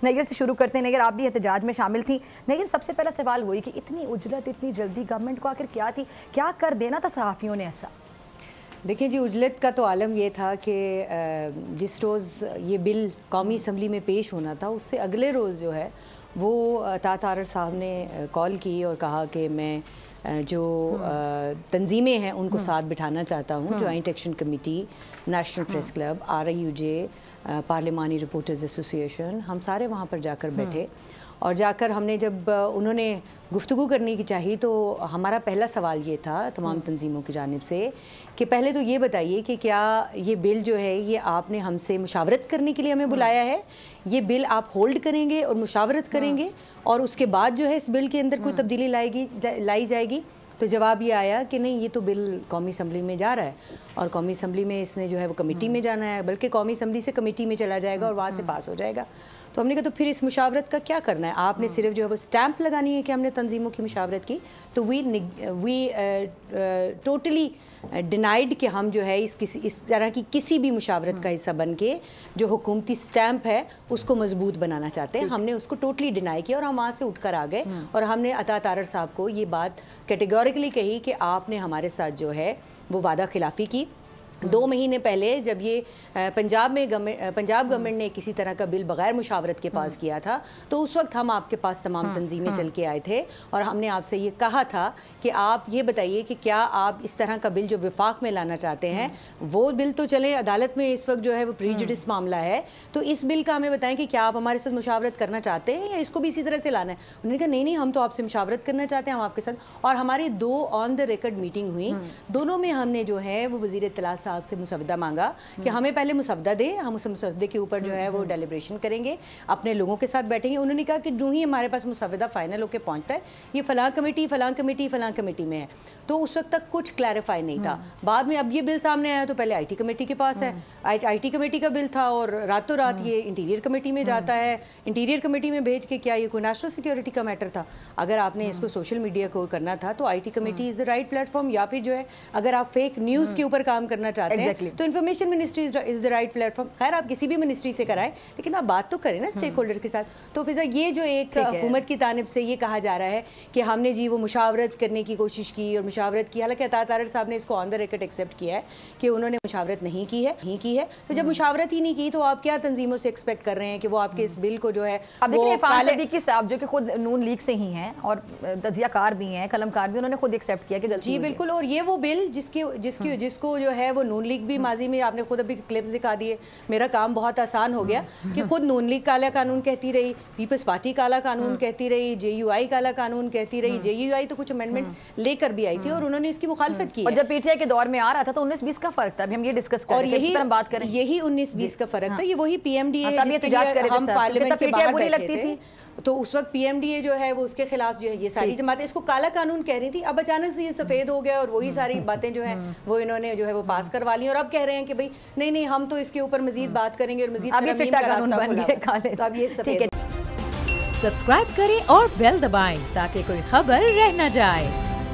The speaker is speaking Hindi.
नैयर से शुरू करते हैं। नैयर, आप भी एहतजाज में शामिल थी। नैयर, सबसे पहला सवाल वही कि इतनी उजलत इतनी जल्दी गवर्नमेंट को आखिर क्या थी, क्या कर देना था सहाफ़ियों ने ऐसा? देखिए जी, उजलत का तो आलम ये था कि जिस रोज़ ये बिल कौमी असम्बली में पेश होना था उससे अगले रोज़ जो है वो तारर साहब ने कॉल की और कहा कि मैं जो तंजीमें हैं उनको साथ बिठाना चाहता हूँ। Joint action committee, national press club, RIUJ, parliamentary reporters association, हम सारे वहाँ पर जाकर बैठे और जाकर हमने जब उन्होंने गुफ्तगू करने की चाहिए तो हमारा पहला सवाल ये था तमाम तंजीमों की जानिब से कि पहले तो ये बताइए कि क्या ये बिल जो है ये आपने हमसे मुशावरत करने के लिए हमें बुलाया है, ये बिल आप होल्ड करेंगे और मुशावरत करेंगे और उसके बाद जो है इस बिल के अंदर कोई तब्दीली लाई जाएगी? तो जवाब ये आया कि नहीं, ये तो बिल कौमी असम्बली में जा रहा है और कौमी असम्बली में इसने जो है वो कमेटी में जाना है, बल्कि कौमी असम्बली से कमेटी में चला जाएगा और वहाँ से पास हो जाएगा। तो हमने कहा तो फिर इस मुशावरत का क्या करना है? आपने सिर्फ जो है वो स्टैंप लगानी है कि हमने तंजीमों की मुशावरत की। तो वी टोटली डिनाइड कि हम जो है इस तरह की किसी भी मुशावरत का हिस्सा बन के जो हुकूमती स्टैंप है उसको मजबूत बनाना चाहते हैं। हमने उसको टोटली डिनाई किया और हम वहाँ से उठकर आ गए और हमने अता तारर साहब को ये बात कैटेगोरिकली कही कि आपने हमारे साथ जो है वो वादा खिलाफ़ी की। 2 महीने पहले जब ये पंजाब गवर्नमेंट ने किसी तरह का बिल बगैर मुशावरत के पास किया था तो उस वक्त हम आपके पास तमाम तंजीमें चल के आए थे और हमने आपसे ये कहा था कि आप ये बताइए कि क्या आप इस तरह का बिल जो विफाक में लाना चाहते हैं वो बिल तो चले अदालत में इस वक्त जो है वो प्रीजुडिस मामला है, तो इस बिल का हमें बताएं कि क्या आप हमारे साथ मुशावरत करना चाहते हैं या इसको भी इसी तरह से लाना है? उन्होंने कहा नहीं, हम तो आपसे मुशावरत करना चाहते हैं, हम आपके साथ। और हमारी 2 ऑन द रिकॉर्ड मीटिंग हुई, दोनों में हमने जो है वो वज़ीर इत्तलात साहब से मुसवदा मांगा कि हमें पहले मुसवदा दे, हम उस मुसवदे के ऊपर जो है वो डेलिब्रेशन करेंगे, अपने लोगों के साथ बैठेंगे। उन्होंने कहा कि जो ही हमारे पास मुसवदा फाइनल होकर पहुंचता है ये फलां कमेटी में है। तो उस वक्त तक कुछ क्लैरिफाई नहीं था। बाद में अब ये बिल सामने आया तो पहले IT कमेटी के पास है, IT कमेटी का बिल था और रातों रात ये इंटीरियर कमेटी में जाता है। इंटीरियर कमेटी में भेज के क्या ये कोई नेशनल सिक्योरिटी का मैटर था? अगर आपने इसको सोशल मीडिया को करना था तो IT committee is the right platform, या फिर जो है अगर आप फेक न्यूज़ के ऊपर काम करना चाहते हैं तो information ministry is the right platform. खैर आप किसी भी मिनिस्ट्री से कराएं लेकिन आप बात तो करें ना स्टेक होल्डर्स के साथ। तो फिर ये जो एक हुकूमत की तानिब से ये कहा जा रहा है कि हमने जी वो मुशावरत करने की कोशिश की और मुशावरत की, हालांकि अता तारर साहब ने इसको ऑन द रिकॉर्ड एक्सेप्ट किया है कि उन्होंने मुशावरत नहीं की है। तो जब मुशावरत ही नहीं की तो आप क्या तंजीमों से एक्सपेक्ट कर रहे हैं कि वो आपके इस बिल को जो है वो सिद्दीकी साहब जो कि खुद नून लीग से ही हैं और तजियाकार भी हैं, कलमकार भी, उन्होंने खुद एक्सेप्ट किया कि जी बिल्कुल। और ये वो बिल जिसको जो है वो नून लीग भी माजी में, आपने खुद अभी क्लिप्स दिखा दिए, मेरा काम बहुत आसान हो गया कि खुद नून लीग काला कानून कहती रही, पीपल्स पार्टी काला कानून कहती रही, JUI काला कानून कहती रही। JUI तो कुछ अमेंडमेंट्स लेकर भी आई थी और उन्होंने इसकी मुखालफत की। और जब PTI के दौर में आ रहा था तो 19-20 का फर्क था, अभी हम ये डिस्कस कर रहे हैं, बात करें यही 19-20 का फर्क था। ये वही PMDA हम पार्लियामेंट के बाहर बैठे थे तो उस वक्त PMDA जो है वो उसके खिलाफ जो है ये सारी जमातें इसको काला कानून कह रही थी। अब अचानक से ये सफ़ेद हो गया और वही सारी बातें जो है वो इन्होंने जो है वो पास करवा ली और अब कह रहे हैं कि भाई नहीं हम तो इसके ऊपर मजीद बात करेंगे और मजीद सब्सक्राइब करें और बेल दबाएं ताकि कोई खबर रह न जाए।